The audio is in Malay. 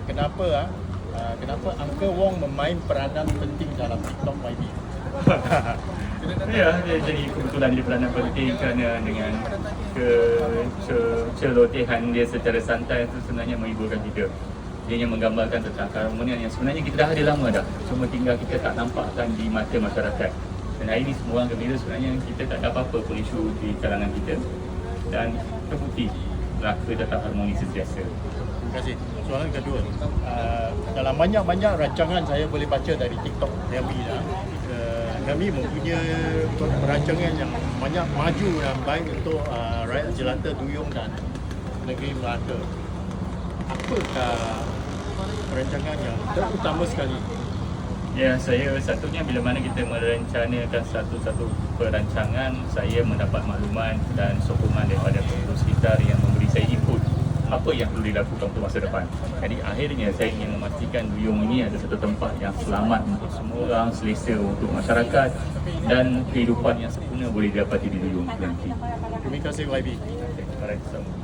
kenapa Uncle Wong memain peranan penting dalam TikTok YB? Ya, jadi kebetulan dia peranan penting kerana dengan celotehan dia secara santai itu sebenarnya menghiburkan kita. Dia yang menggambarkan tentang keharmonian yang sebenarnya kita dah ada lama dah, cuma tinggal kita tak nampakkan di mata masyarakat. Dan hari ini semua orang gembira, sebenarnya kita tak ada apa-apa pun isu di kalangan kita, dan terbukti Melaka tetap harmoni sentiasa. Terima kasih. Soalan kedua, dalam banyak-banyak rancangan saya boleh baca dari TikTok Helmi Helmi mempunyai perancangan yang banyak maju dan baik untuk rakyat jelata Duyung dan negeri Melaka. Apakah perancangan yang terutama sekali? Ya, saya satunya bila mana kita merencanakan satu-satu perancangan, saya mendapat maklumat dan sokongan daripada penduduk sekitar yang memberi saya input apa yang perlu dilakukan untuk masa depan. Jadi akhirnya saya ingin memastikan Duyung ini ada satu tempat yang selamat untuk semua orang, selesa untuk masyarakat dan kehidupan yang sempurna boleh didapati di Duyung nanti. Terima kasih YB. Terima kasih.